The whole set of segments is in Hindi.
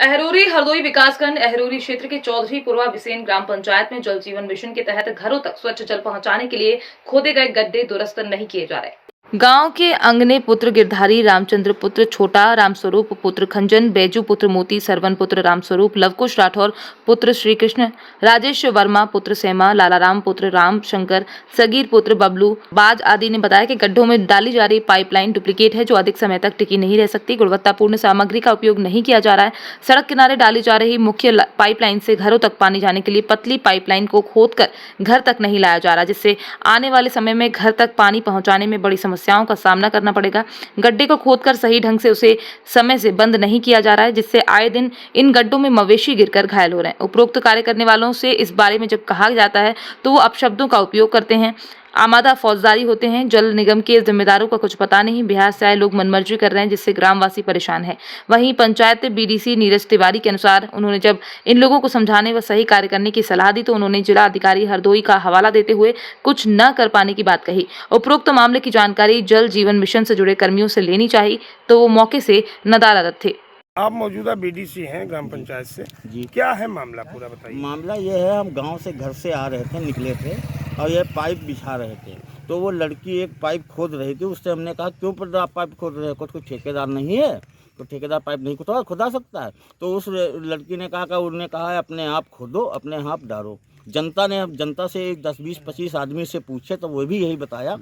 अहरोरी हरदोई विकासखंड अहरोरी क्षेत्र के चौधरी पुरवा बिसेन ग्राम पंचायत में जल जीवन मिशन के तहत घरों तक स्वच्छ जल पहुंचाने के लिए खोदे गए गड्ढे दुरुस्त नहीं किए जा रहे। गांव के अंगने पुत्र गिरधारी, रामचंद्र पुत्र छोटा, रामस्वरूप पुत्र खंजन, बैजू पुत्र मोती, सरवन पुत्र रामस्वरूप, लवकुश राठौर पुत्र श्री कृष्ण, राजेश वर्मा पुत्र सेमा, लालाराम पुत्र राम शंकर, सगीर पुत्र बबलू बाज आदि ने बताया कि गड्ढों में डाली जा रही पाइपलाइन डुप्लीकेट है, जो अधिक समय तक टिकी नहीं रह सकती। गुणवत्तापूर्ण सामग्री का उपयोग नहीं किया जा रहा है। सड़क किनारे डाली जा रही मुख्य पाइपलाइन से घरों तक पानी जाने के लिए पतली पाइपलाइन को खोदकर घर तक नहीं लाया जा रहा, जिससे आने वाले समय में घर तक पानी पहुंचाने में बड़ी समस्याओं का सामना करना पड़ेगा। गड्ढे को खोदकर सही ढंग से उसे समय से बंद नहीं किया जा रहा है, जिससे आए दिन इन गड्ढों में मवेशी गिरकर घायल हो रहे हैं। उपरोक्त कार्य करने वालों से इस बारे में जब कहा जाता है तो वो अपशब्दों का उपयोग करते हैं, आमादा फौजदारी होते हैं। जल निगम के जिम्मेदारों का कुछ पता नहीं। बिहार से आए लोग मनमर्जी कर रहे हैं, जिससे ग्रामवासी परेशान है। वहीं पंचायत बीडीसी नीरज तिवारी के अनुसार उन्होंने जब इन लोगों को समझाने व सही कार्य करने की सलाह दी तो उन्होंने जिला अधिकारी हरदोई का हवाला देते हुए कुछ न कर पाने की बात कही। उपरोक्त मामले की जानकारी जल जीवन मिशन से जुड़े कर्मियों से लेनी चाहिए तो वो मौके से नदारद थे। आप मौजूदा बीडीसी हैं ग्राम पंचायत से जी, क्या है मामला पूरा बताइए। मामला ये है, हम गांव से घर से आ रहे थे, निकले थे और ये पाइप बिछा रहे थे तो वो लड़की एक पाइप खोद रही थी। उससे हमने कहा क्यों पर आप पाइप खोद रहे हो, कोई ठेकेदार नहीं है तो ठेकेदार पाइप नहीं खुदा सकता है। तो उस लड़की ने कहा उन्होंने कहा है अपने आप खोदो, अपने आप डालो। जनता से एक 10, 20, 25 आदमी से पूछे तो वो भी यही बताया।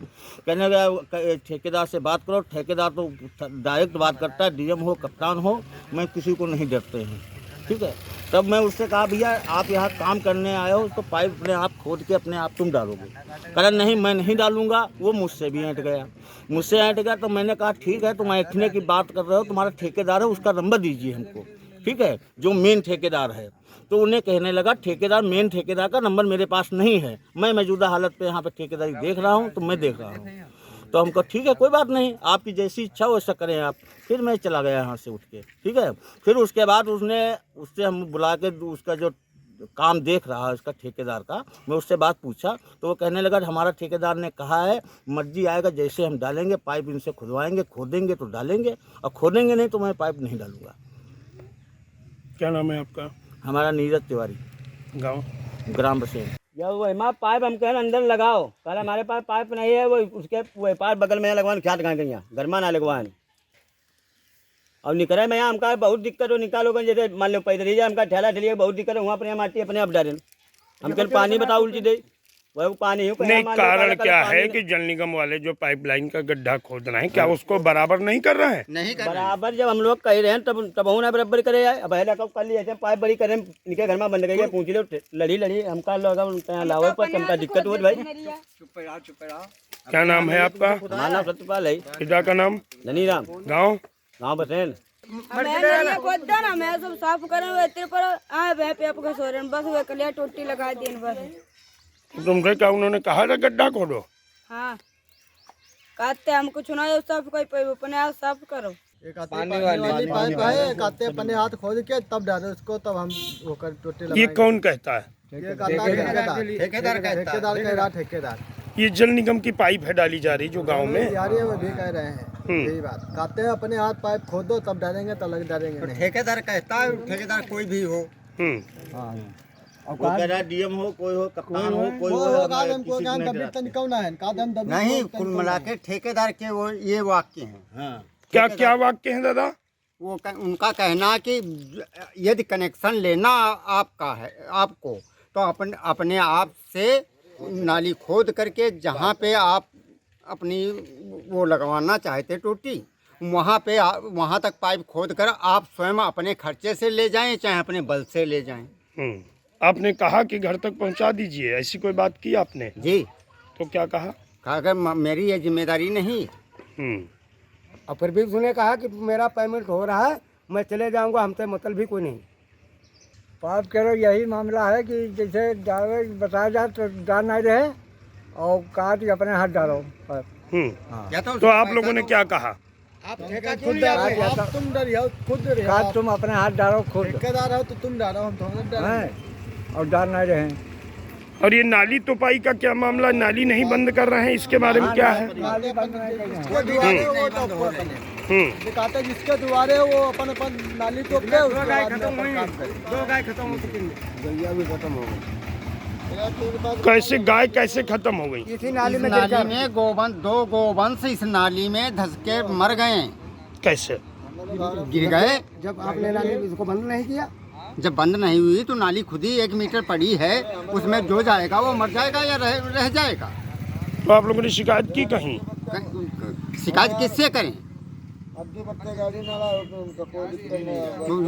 कहने लगा ठेकेदार से बात करो, ठेकेदार तो डायरेक्ट बात करता है, डीएम हो कप्तान हो, मैं किसी को नहीं डरते हैं, ठीक है। तब मैं उससे कहा भैया आप यहाँ काम करने आए हो तो पाइप अपने आप खोद के अपने आप तुम डालोगे। कहा नहीं मैं नहीं डालूंगा। वो मुझसे भी हट गया तो मैंने कहा ठीक है, तुम ऐठने की बात कर रहे हो, तुम्हारा ठेकेदार है उसका नंबर दीजिए हमको, ठीक है, जो मेन ठेकेदार है। तो उन्हें कहने लगा मेन ठेकेदार का नंबर मेरे पास नहीं है, मैं मौजूदा हालत पे यहाँ पे ठेकेदारी देख रहा हूँ तो मैं देख रहा हूँ। तो हमको ठीक है कोई बात नहीं, आपकी जैसी इच्छा वैसा करें आप। फिर मैं चला गया यहाँ से उठ के, ठीक है। फिर उसके बाद उससे हम बुला के उसका जो काम देख रहा है उसका ठेकेदार का, मैं उससे बात पूछा तो वो कहने लगा हमारा ठेकेदार ने कहा है मर्जी आएगा जैसे हम डालेंगे पाइप, इनसे खुदवाएंगे, खोदेंगे तो डालेंगे और खोदेंगे नहीं तो मैं पाइप नहीं डालूंगा। क्या नाम है आपका? हमारा नीरज तिवारी, गाँव ग्राम बसेन। जब वो हमारा पाइप हम कहना अंदर लगाओ, पहले हमारे पास पाइप नहीं है, वो उसके वो पाइप बगल में लगवाने ख्याल कहाँ गई गरमा ना लगवाने और निकले में यहाँ हमका बहुत दिक्कत हो। निकालोगे जैसे मान लो पैदल ही जाए, हमका ठेला ठेलिए बहुत दिक्कत है, वहाँ पर माटी अपने आप डालें। हम कल पानी बताओ उल्टी दे वह पानी नहीं, कारण क्या है कि जल निगम वाले जो पाइपलाइन का गड्ढा खोदना है क्या उसको बराबर नहीं कर रहे हैं? नहीं कर बराबर। जब हम लोग कह रहे हैं तब ना बराबर करे। अब कर लिया पाइप बड़ी करें, इनके घर में बंद गई पूछ लो लड़ी हमका लगा लावे पर हमका दिक्कत हो भाई। क्या नाम है आपका? हमारा नाम सत्यपाल है। पिता का नाम? धनीराम। गाँव बसेन। मैं सब साफ करें पर आए पे सोरन बस वे कलिया टोटी लगा दी बस। तुमसे क्या उन्होंने कहा था गड्ढा खोदो? हाँ कहते हमको सुनाओ साफ कोई अपने आप साफ करो। एक पानी वाली पाइप है, कहते अपने हाथ खोद के तब डाले उसको, तब हम वो कर टोटे लगाएंगे। ये कौन कहता है? ये ठेकेदार। ये जल निगम की पाइप है डाली जा रही जो गांव में यार ये वो भी कह रहे हैं यही बात, कहते हैं अपने हाथ पाइप खोदो तब डालेंगे, तब लग डालेंगे नहीं। ठेकेदार कहता है, ठेकेदार कोई भी हो। हाँ वो कह रहा डीएम हो, कोई हो कप्तान हो, कोई नहीं, कुल मिला के ठेकेदार के वो ये वाक्य हैं। हाँ। क्या वाक्य है दादा? वो उनका कहना कि यदि कनेक्शन लेना आपका है आपको तो अपने आप से नाली खोद करके जहाँ पे आप अपनी वो लगवाना चाहते टोटी वहाँ तक पाइप खोद कर आप स्वयं अपने खर्चे से ले जाएं, चाहे अपने बल से ले जाएं। आपने कहा कि घर तक पहुंचा दीजिए, ऐसी कोई बात की आपने? जी। तो क्या कहा? अगर मेरी ये जिम्मेदारी नहीं। और फिर भी उसने कहा कि मेरा पेमेंट हो रहा है, मैं चले जाऊंगा, हमसे मतलब भी कोई नहीं। पाइप करो यही मामला है कि जैसे बताया जाए तो डाल नहीं रहे और कहा कि अपने हाथ डालो पाइप। तो आप लोगों ने क्या कहा? आप ठेका खुद तुम डरियो खुद तुम अपने हाथ डालो खुद, ठेकेदार हो तो तुम डालो, हम थोड़ा डालेंगे और डाल नहीं रहे। और ये नाली तुपाई का क्या मामला? नाली नहीं बंद कर रहे हैं, इसके बारे में क्या है? नाली बंद नहीं करना है। दिखाते जिसके दुआरे वो अपन अपन नाली तो उसके बाद में अपन काम करें। 2 गाय खत्म हो चुकी हैं। गैया भी खत्म हो गई। कैसे गाय कैसे खत्म हो गई? इसी नाली में गोवंश 2 गोवंश इस नाली में धंस के मर गए। कैसे? गिर गए। जब आपने नाली इसको बंद नहीं किया, जब बंद नहीं हुई तो नाली खुद ही 1 मीटर पड़ी है, उसमें जो जाएगा वो मर जाएगा या रह जाएगा। तो आप लोगों ने शिकायत की कहीं? शिकायत किससे करें?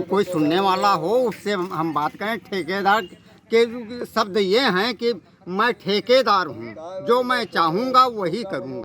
कोई सुनने वाला हो उससे हम बात करें। ठेकेदार के शब्द ये हैं कि मैं ठेकेदार हूँ, जो मैं चाहूँगा वही करूँगा।